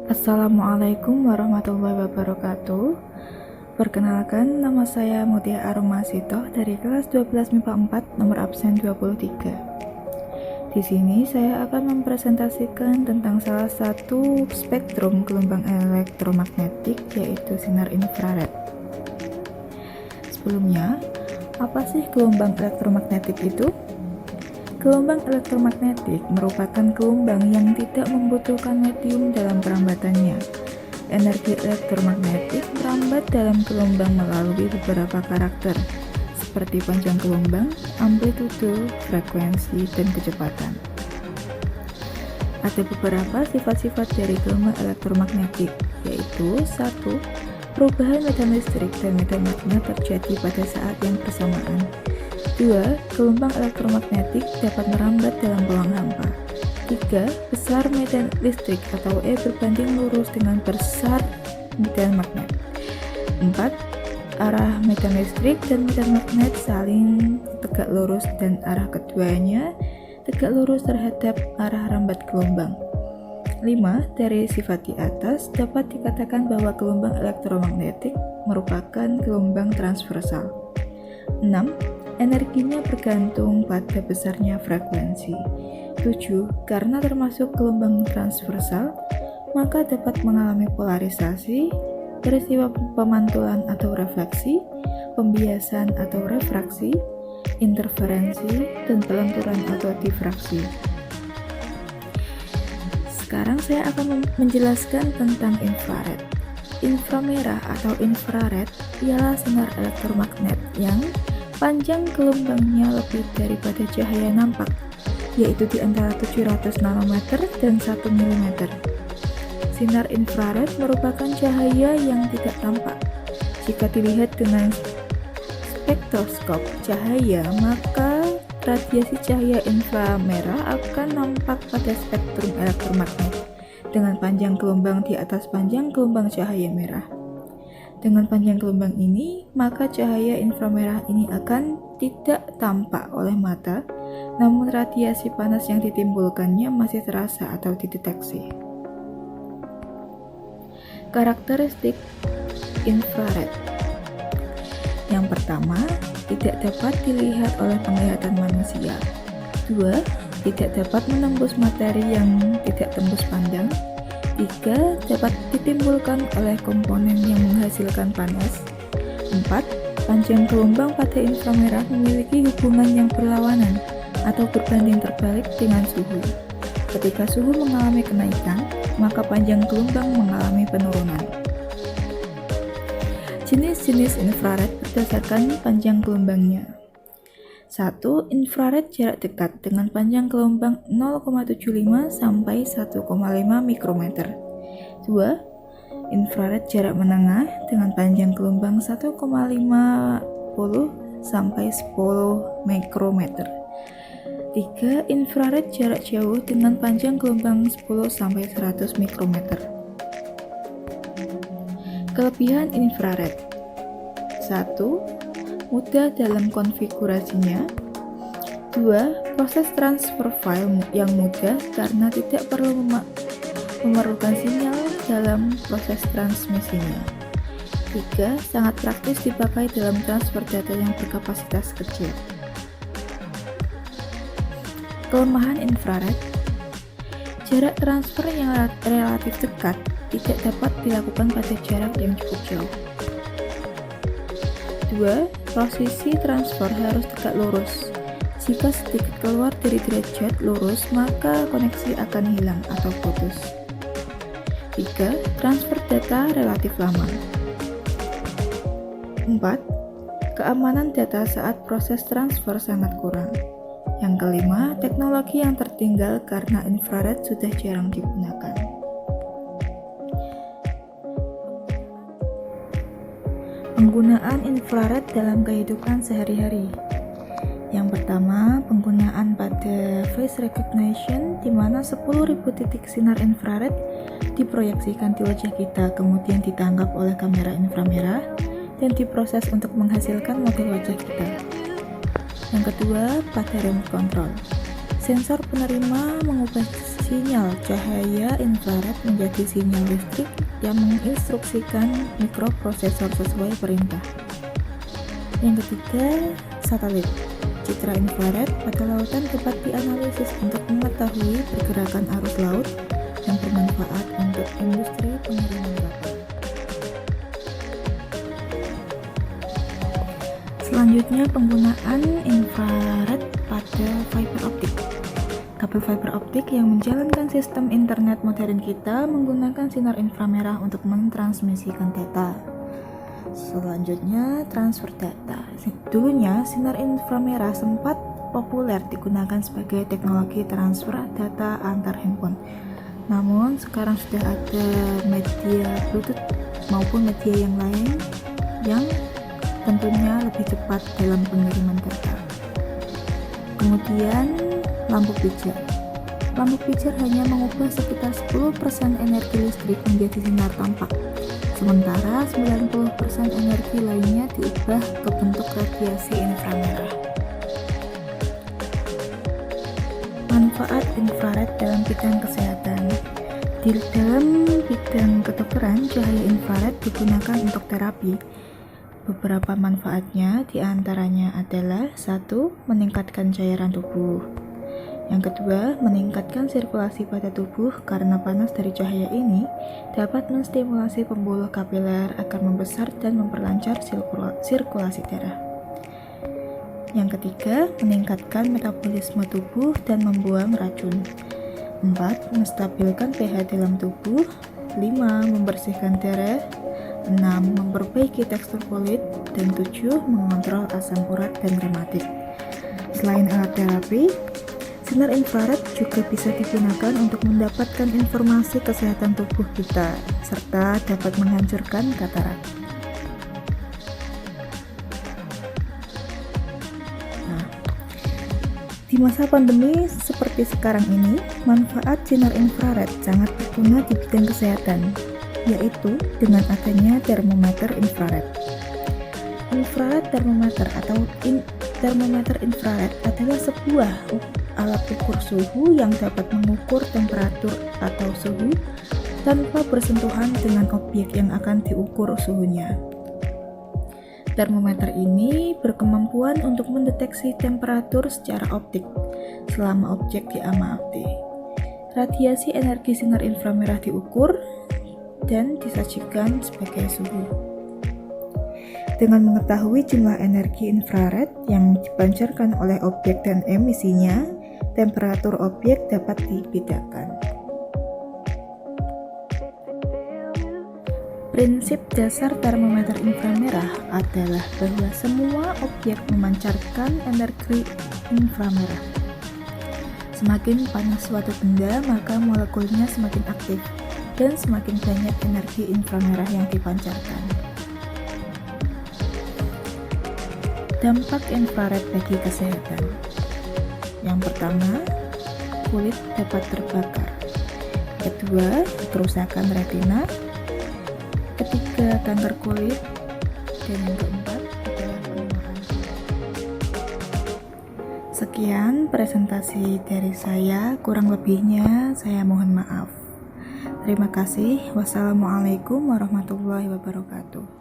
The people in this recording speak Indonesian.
Assalamualaikum warahmatullahi wabarakatuh. Perkenalkan, nama saya Mutia Aromasitoh dari kelas 12 MIPA 4 nomor absen 23. Di sini saya akan mempresentasikan tentang salah satu spektrum gelombang elektromagnetik, yaitu sinar infrared. Sebelumnya, apa sih gelombang elektromagnetik itu? Gelombang elektromagnetik merupakan gelombang yang tidak membutuhkan medium dalam perambatannya. Energi elektromagnetik merambat dalam gelombang melalui beberapa karakter, seperti panjang gelombang, amplitude, frekuensi, dan kecepatan. Ada beberapa sifat-sifat dari gelombang elektromagnetik, yaitu 1. Perubahan medan listrik dan medan magnet terjadi pada saat yang bersamaan. 2. Gelombang elektromagnetik dapat merambat dalam ruang hampa. 3. Besar medan listrik atau E berbanding lurus dengan besar medan magnet. 4. Arah medan listrik dan medan magnet saling tegak lurus dan arah keduanya tegak lurus terhadap arah rambat gelombang. 5. Dari sifat di atas dapat dikatakan bahwa gelombang elektromagnetik merupakan gelombang transversal. 6. Energinya bergantung pada besarnya frekuensi. 7. Karena termasuk gelombang transversal, maka dapat mengalami polarisasi, peristiwa pemantulan atau refleksi, pembiasan atau refraksi, interferensi, dan pelenturan atau difraksi. Sekarang saya akan menjelaskan tentang infrared. Inframerah atau infrared ialah sinar elektromagnet yang panjang gelombangnya lebih daripada cahaya nampak, yaitu di antara 700 nanometer dan 1 mm. Sinar infrared merupakan cahaya yang tidak tampak. Jika dilihat dengan spektroskop cahaya, maka radiasi cahaya inframerah akan nampak pada spektrum elektromagnet dengan panjang gelombang di atas panjang gelombang cahaya merah. Dengan panjang gelombang ini, maka cahaya inframerah ini akan tidak tampak oleh mata, namun radiasi panas yang ditimbulkannya masih terasa atau dideteksi. Karakteristik infrared. Yang pertama, tidak dapat dilihat oleh penglihatan manusia. 2. Tidak dapat menembus materi yang tidak tembus pandang. 3. Dapat ditimbulkan oleh komponen yang menghasilkan panas. 4. Panjang gelombang pada inframerah memiliki hubungan yang berlawanan atau berbanding terbalik dengan suhu. Ketika suhu mengalami kenaikan, maka panjang gelombang mengalami penurunan. Jenis-jenis infrared berdasarkan panjang gelombangnya. 1. Infrared jarak dekat dengan panjang gelombang 0,75 sampai 1,5 mikrometer. 2. Infrared jarak menengah dengan panjang gelombang 1,50 sampai 10 mikrometer. 3. Infrared jarak jauh dengan panjang gelombang 10 sampai 100 mikrometer. Kelebihan infrared. 1. Mudah dalam konfigurasinya. 2. Proses transfer file yang mudah karena tidak perlu memerlukan sinyal dalam proses transmisinya. 3. Sangat praktis dipakai dalam transfer data yang berkapasitas kecil. Kelemahan infrared. Jarak transfer yang relatif dekat tidak dapat dilakukan pada jarak yang cukup jauh. 2. Posisi transfer harus tegak lurus. Jika sedikit keluar dari derajat lurus, maka koneksi akan hilang atau putus. 3. Transfer data relatif lama. 4. Keamanan data saat proses transfer sangat kurang. Yang kelima, teknologi yang tertinggal karena infrared sudah jarang digunakan. Penggunaan infrared dalam kehidupan sehari-hari. Yang pertama, penggunaan pada face recognition, di mana 10.000 titik sinar infrared diproyeksikan di wajah kita, kemudian ditangkap oleh kamera inframerah dan diproses untuk menghasilkan model wajah kita. Yang kedua, pada remote control. Sensor penerima mengubah sinyal cahaya infrared menjadi sinyal listrik yang menginstruksikan mikroprosesor sesuai perintah. Yang ketiga, satelit. Citra infrared pada lautan dapat dianalisis untuk mengetahui pergerakan arus laut yang bermanfaat untuk industri pengiriman kapal. Selanjutnya, penggunaan infrared pada fiber optik. Kabel fiber optik yang menjalankan sistem internet modern kita menggunakan sinar inframerah untuk mentransmisikan data. Selanjutnya, transfer data. Dulunya, sinar inframerah sempat populer digunakan sebagai teknologi transfer data antar handphone. Namun, sekarang sudah ada media Bluetooth maupun media yang lain yang tentunya lebih cepat dalam pengiriman data. Kemudian, lampu pijar. Lampu pijar hanya mengubah sekitar 10% energi listrik menjadi sinar tampak, sementara 90% energi lainnya diubah ke bentuk radiasi inframerah. Manfaat infrared dalam bidang kesehatan. Di dalam bidang kedokteran, cahaya infrared digunakan untuk terapi. Beberapa manfaatnya diantaranya adalah 1. Meningkatkan cairan tubuh. Yang kedua, meningkatkan sirkulasi pada tubuh karena panas dari cahaya ini dapat menstimulasi pembuluh kapiler agar membesar dan memperlancar sirkulasi darah. Yang ketiga, meningkatkan metabolisme tubuh dan membuang racun. 4. Menstabilkan pH dalam tubuh. 5. Membersihkan darah. 6. Memperbaiki tekstur kulit. Dan 7. Mengontrol asam urat dan rematik. Selain alat terapi, sinar infrared juga bisa digunakan untuk mendapatkan informasi kesehatan tubuh kita, serta dapat menghancurkan katarak. Di masa pandemi seperti sekarang ini, manfaat sinar infrared sangat berguna di bidang kesehatan, yaitu dengan adanya termometer infrared. Infrared thermometer atau termometer infrared adalah sebuah alat ukur suhu yang dapat mengukur temperatur atau suhu tanpa bersentuhan dengan objek yang akan diukur suhunya. Termometer ini berkemampuan untuk mendeteksi temperatur secara optik selama objek diamati. Radiasi energi sinar inframerah diukur dan disajikan sebagai suhu. Dengan mengetahui jumlah energi infrared yang dipancarkan oleh objek dan emisinya, temperatur objek dapat dibedakan. Prinsip dasar termometer inframerah adalah bahwa semua objek memancarkan energi inframerah. Semakin panas suatu benda, maka molekulnya semakin aktif dan semakin banyak energi inframerah yang dipancarkan. Dampak infrared bagi kesehatan. Yang pertama, kulit dapat terbakar. Kedua, kerusakan retina. Ketiga, kanker kulit. Dan yang keempat adalah penuaan. Sekian presentasi dari saya, kurang lebihnya saya mohon maaf. Terima kasih. Wassalamualaikum warahmatullahi wabarakatuh.